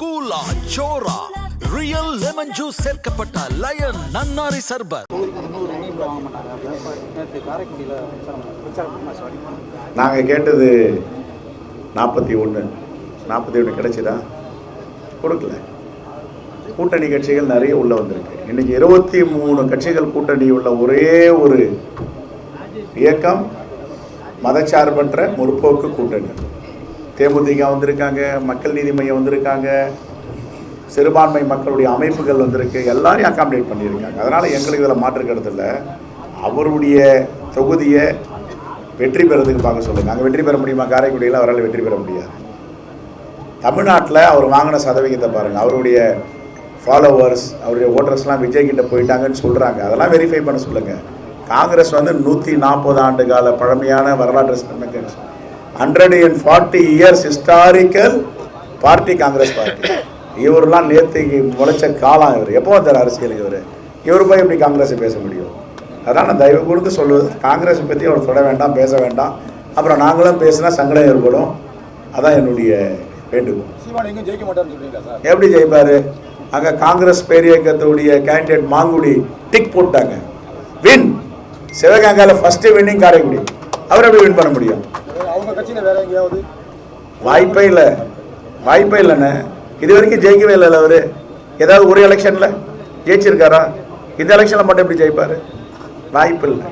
கூலா சோரா real lemon juice சேர்க்கப்பட்ட line நன்னாரி சர்பத். நாங்கள் கேட்டது 41 கிடைச்சதா? கொடுக்கல. கூட்டணி கட்சிகள் நிறைய உள்ள வந்திருக்கு. இன்னைக்கு 23 கட்சிகள் கூட்டணி உள்ள ஒரே ஒரு இயக்கம் மதச்சார்பற்ற முற்போக்கு கூட்டணி. தேமுதிக வந்திருக்காங்க, மக்கள் நீதி மையம் வந்திருக்காங்க, சிறுபான்மை மக்களுடைய அமைப்புகள் வந்திருக்கு, எல்லாரையும் அகாமடேட் பண்ணியிருக்காங்க. அதனால் எங்களுக்கு இதில் மாற்று கருத்து இல்லை. அவருடைய தொகுதியை வெற்றி பெறதுக்கு பார்க்க சொல்லுங்கள். அங்கே வெற்றி பெற முடியுமா? காரைக்குடியில் அவரால் வெற்றி பெற முடியாது. தமிழ்நாட்டில் அவர் வாங்கின சதவிகிதத்தை பாருங்கள். அவருடைய ஃபாலோவர்ஸ், அவருடைய ஓட்டர்ஸ்லாம் விஜய்கிட்ட போயிட்டாங்கன்னு சொல்கிறாங்க. அதெல்லாம் வெரிஃபை பண்ண சொல்லுங்கள். காங்கிரஸ் 140 ஆண்டு கால பழமையான வரலாற்று சிறப்பு 140 years historical party Congress party. இவரெல்லாம் நேற்றுக்கு முளைச்ச காலம். இவர் எப்போ வந்தார் அரசியலுக்கு? இவர் போய் எப்படி காங்கிரஸை பேச முடியும்? அதனால் நான் தயவு கொடுத்து சொல்வது, காங்கிரஸை பற்றி அவர் தொட வேண்டாம், பேச வேண்டாம். அப்புறம் நாங்களும் பேசினா சங்கடம் ஏற்படும். அதான் என்னுடைய வேண்டுகோள். எப்படி ஜெயிப்பார்? அங்கே காங்கிரஸ் பேரியக்கத்துடைய கேண்டிடேட் மாங்குடி டிக் போட்டாங்க, வின். சிவகங்கையில் ஃபஸ்ட்டு வின்னிங் காரைக்குடி. அவர் எப்படி வின் பண்ண முடியும்? வாய்ப்பே இல்லைண்ணே. இது வரைக்கும் ஜெயிக்கவே இல்லை. அவர் ஏதாவது ஒரு எலெக்ஷனில் ஜெயிச்சிருக்காரா? இந்த எலெக்ஷனில் மட்டும் எப்படி ஜெயிப்பார்? வாய்ப்பு இல்லை.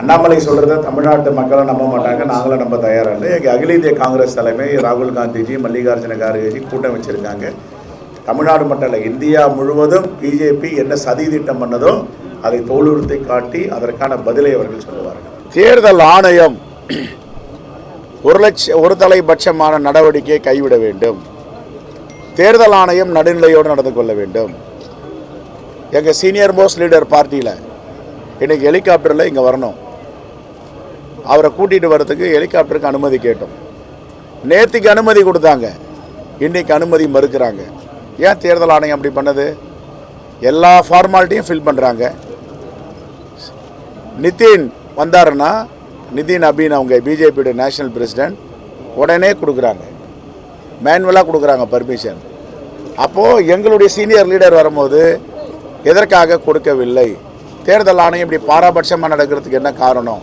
அண்ணாமலை சொல்றத தமிழ்நாட்டு மக்களை நம்ப மாட்டாங்க, நாங்களும் நம்ப தயாராக இல்லை. அகில இந்திய காங்கிரஸ் தலைமை ராகுல் காந்திஜி, மல்லிகார்ஜுன கார்கேஜி கூட்டம் வச்சிருக்காங்க. தமிழ்நாடு மட்டும் இல்லை, இந்தியா முழுவதும் பிஜேபி என்ன சதி திட்டம் பண்ணதோ அதை தோலுறுத்தி காட்டி அதற்கான பதிலை அவர்கள் சொல்லுவார்கள். தேர்தல் ஆணையம் ஒரு தலைபட்சமான நடவடிக்கையை கைவிட வேண்டும். தேர்தல் ஆணையம் நடுநிலையோடு நடந்து கொள்ள வேண்டும். எங்கள் சீனியர் மோஸ்ட் லீடர் பார்ட்டியில் இன்றைக்கி ஹெலிகாப்டரில் இங்கே வரணும். அவரை கூட்டிகிட்டு வர்றதுக்கு ஹெலிகாப்டருக்கு அனுமதி கேட்டோம். நேற்றுக்கு அனுமதி கொடுத்தாங்க, இன்றைக்கி அனுமதி மறுக்கிறாங்க. ஏன் தேர்தல் ஆணையம் அப்படி பண்ணது? எல்லா ஃபார்மாலிட்டியும் ஃபில் பண்ணுறாங்க. நிதின் வந்தாருன்னா, நிதின் அபின் அவங்க பிஜேபியோட நேஷனல் பிரசிடென்ட், உடனே கொடுக்குறாங்க, மேனுவலாக கொடுக்குறாங்க பர்மிஷன். அப்போது எங்களுடைய சீனியர் லீடர் வரும்போது எதற்காக கொடுக்கவில்லை? தேர்தல் ஆணையம் இப்படி பாராபட்சமாக நடக்கிறதுக்கு என்ன காரணம்?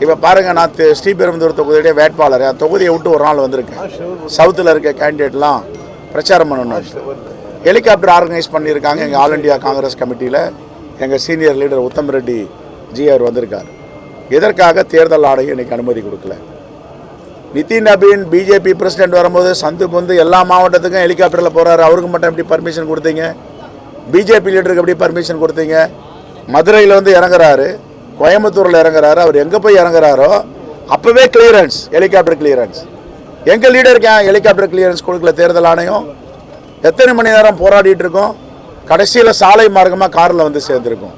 இப்போ பாருங்கள், நான் ஸ்ரீபெரும்புதூர் தொகுதியுடைய வேட்பாளர். என் தொகுதியை விட்டு ஒரு நாள் வந்திருக்கேன். சவுத்தில் இருக்க கேண்டிடேட்லாம் பிரச்சாரம் பண்ணணும். ஹெலிகாப்டர் ஆர்கனைஸ் பண்ணியிருக்காங்க. எங்கள் ஆல் இண்டியா காங்கிரஸ் கமிட்டியில் எங்கள் சீனியர் லீடர் உத்தம் ரெட்டி ஜி அவர் வந்திருக்கார். எதற்காக தேர்தல் ஆணையம் இன்றைக்கி அனுமதி கொடுக்கல? நிதின் அபின் பிஜேபி பிரசிடென்ட் வரும்போது சந்து பொந்து எல்லா மாவட்டத்துக்கும் ஹெலிகாப்டரில் போகிறாரு. அவருக்கு மட்டும் எப்படி பர்மிஷன் கொடுத்தீங்க? பிஜேபி லீடருக்கு எப்படி பர்மிஷன் கொடுத்தீங்க? மதுரையில் வந்து இறங்குறாரு, கோயம்புத்தூரில் இறங்குறாரு. அவர் எங்கே போய் இறங்குறாரோ அப்போவே கிளியரன்ஸ், ஹெலிகாப்டர் கிளியரன்ஸ். எங்கள் லீடருக்கு ஹெலிகாப்டர் கிளியரன்ஸ் கொடுக்கல தேர்தல் ஆணையம்? எத்தனை மணி நேரம் போராடிட்டு இருக்கோம்? கடைசியில் சாலை மார்க்கமாக காரில் வந்து சேர்ந்துருக்கோம்.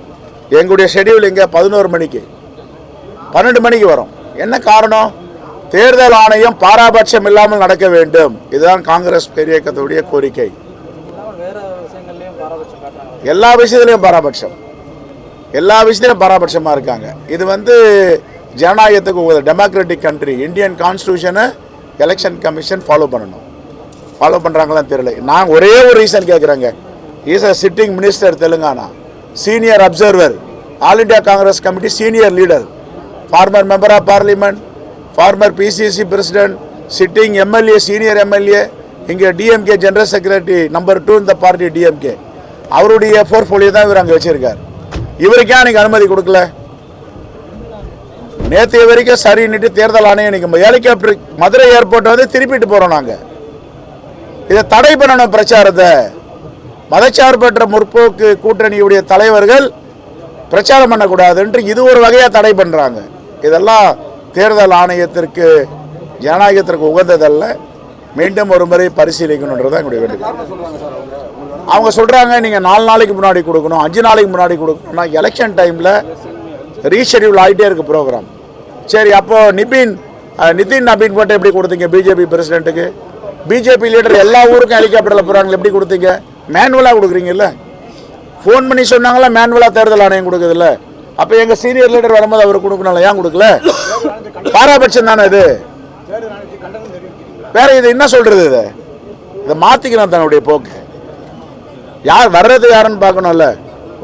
எங்களுடைய ஷெடியூல் இங்கே 11 மணிக்கு 12 மணிக்கு வரும். என்ன காரணம்? தேர்தல் ஆணையம் பாராபட்சம் இல்லாமல் நடக்க வேண்டும். இதுதான் காங்கிரஸ் பேரியக்கத்துடைய கோரிக்கை. எல்லா விஷயத்திலையும் பாராபட்சமாக இருக்காங்க. இது வந்து ஜனநாயகத்துக்கு ஒரு டெமோக்ராட்டிக் கண்ட்ரி. இந்தியன் கான்ஸ்டியூஷனை எலெக்ஷன் கமிஷன் ஃபாலோ பண்ணணும். ஃபாலோ பண்ணுறாங்களான்னு தெரியல. நான் ஒரே ஒரு ரீசன் கேட்குறேங்க. Is a sitting minister Telangana, senior observer, all India Congress committee senior leader, former member of parliament, former PCC president, sitting MLA, senior MLA, இங்கே டிஎம்கே ஜெனரல் செக்ரட்டரி நம்பர் 2 இந்த party DMK. அவருடைய போர்ட்ஃபோலியோ தான் இவர் அங்கே வச்சிருக்கார். இவருக்கே அன்றைக்கி அனுமதி கொடுக்கல. நேற்று வரைக்கும் சரின்னுட்டு தேர்தல் ஆணையம் இன்றைக்கி ஹெலிகாப்டர் மதுரை ஏர்போர்ட்டை வந்து திருப்பிட்டு போகிறோம். நாங்கள் இதை தடை பண்ணணும். பிரச்சாரத்தை மதச்சார்பற்ற முற்போக்கு கூட்டணியுடைய தலைவர்கள் பிரச்சாரம் பண்ணக்கூடாதுன்ட்டு இது ஒரு வகையாக தடை பண்ணுறாங்க. இதெல்லாம் தேர்தல் ஆணையத்திற்கு ஜனநாயகத்திற்கு உகந்ததல்ல. மீண்டும் ஒரு முறை பரிசீலிக்கணுன்றது தான் எங்களுடைய வேண்டுகோள். அவங்க சொல்கிறாங்க நீங்கள் 4 நாளைக்கு முன்னாடி கொடுக்கணும், 5 நாளைக்கு முன்னாடி கொடுக்கணும்னா எலெக்ஷன் டைமில் ரீஷெடியூல் ஆகிட்டே இருக்குது ப்ரோக்ராம். சரி, அப்போது நிதின் நபீன் மட்டும் எப்படி கொடுத்தீங்க பிஜேபி பிரசிடென்ட்டுக்கு? பிஜேபி லீடர் எல்லா ஊருக்கும் ஹெலிகாப்டரில் போகிறாங்க, எப்படி கொடுத்தீங்க? மேனுவலாக கொடுக்குறீங்கல்ல. ஃபோன் பண்ணி சொன்னாங்களா மேனுவலாக தேர்தல் ஆணையம் கொடுக்குதுல்ல. அப்போ எங்கள் சீனியர் லீடர் வரும்போது அவர் கொடுக்கணும்ல, ஏன் கொடுக்கல? பாராபட்சம் தானே இது. வேற இது என்ன சொல்றது? இதை மாற்றிக்கணும் தன்னுடைய போக்கு. யார் வர்றது யாருன்னு பார்க்கணும்ல.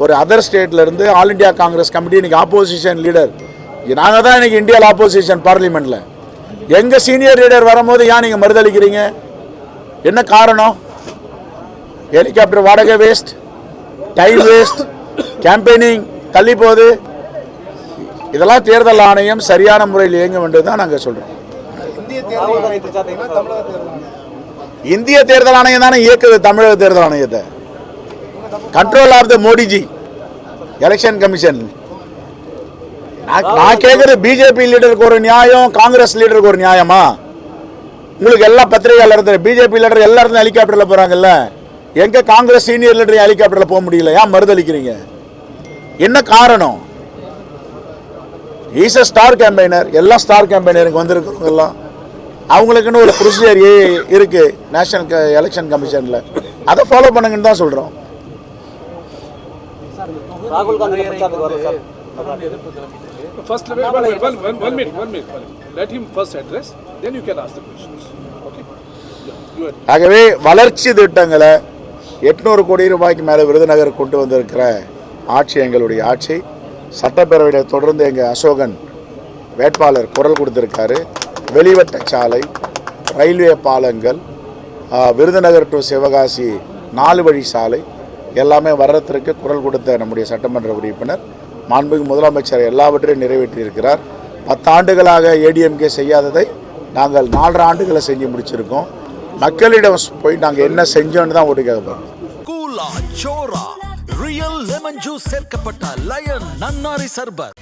ஒரு அதர் ஸ்டேட்ல இருந்து ஆல் இண்டியா காங்கிரஸ் கமிட்டி இன்னைக்கு ஆப்போசிஷன் லீடர், நாங்கள் தான் இன்னைக்கு இந்தியாவில் ஆப்போசிஷன் பார்லிமெண்ட்ல. எங்கள் சீனியர் லீடர் வரும்போது ஏன் நீங்கள் மறுதளிக்கிறீங்க? என்ன காரணம்? ஹெலிகாப்டர் வாடகை வேஸ்ட், டைம் வேஸ்ட், கேம்பெயினிங் தள்ளி போகுது. இதெல்லாம் தேர்தல் ஆணையம் சரியான முறையில் இயங்க வேண்டியது தான் நாங்கள் சொல்கிறோம். இந்திய தேர்தல் ஆணையம் தானே இயக்குது தமிழக தேர்தல் ஆணையத்தை. Control of the Modiji election commission. நான் கேட்குறது பிஜேபி லீடருக்கு ஒரு நியாயம், காங்கிரஸ் லீடருக்கு ஒரு நியாயமா? உங்களுக்கு எல்லா பத்திரிகையாளர் பிஜேபி லீடர் எல்லாரும் ஹெலிகாப்டரில் போகிறாங்கல்ல, எங்க காங்கிரஸ் சீனியர் லீடர் ஹெலிகாப்டரில் போக முடியல? ஏன் மறுதளிக்கிறீங்க? என்ன காரணம்? Is a star campaigner. எல்லா ஸ்டார் கேம்பெயினருக்கு வந்திருக்கிறவங்க எல்லாம் அவங்களுக்குன்னு ஒரு ப்ரொசீஜர் இருக்கு நேஷனல் எலெக்ஷன் கமிஷன்ல. அதை ஃபாலோ பண்ணுங்கன்னு தான் சொல்றோம். ராகுல் காந்தி பிரச்சாரத்துக்கு வரும் sir. First, one minute. Let him first address, then you can ask the questions. Okay? Yeah, you are. ஆகவே வளர்ச்சி திட்டங்களை 800 கோடி ரூபாய்க்கு மேலே விருதுநகர் கொண்டு வந்திருக்கிற ஆட்சி எங்களுடைய ஆட்சி. சட்டப்பேரவையில் தொடர்ந்து எங்கள் அசோகன் வேட்பாளர் குரல் கொடுத்திருக்காரு. வெளிவட்ட சாலை, ரயில்வே பாலங்கள், விருதுநகர் டு சிவகாசி 4 வழி சாலை எல்லாமே வர்றதற்கு குரல் கொடுத்த நம்முடைய சட்டமன்ற உறுப்பினர் மாண்புமிகு முதலமைச்சர் எல்லாவற்றையும் நிறைவேற்றியிருக்கிறார். 10 ஆண்டுகளாக ஏடிஎம்கே செய்யாததை நாங்கள் 4.5 ஆண்டுகளை செஞ்சு முடிச்சிருக்கோம். மக்களிடம் போய் நாங்கள் என்ன செஞ்சோன்னு தான் ஓட்டு கேட்க போகிறோம். கூலா சோரா ரியல் லெமன் ஜூஸ் சேர்க்கப்பட்ட லயன் நன்னாரி சர்பத்.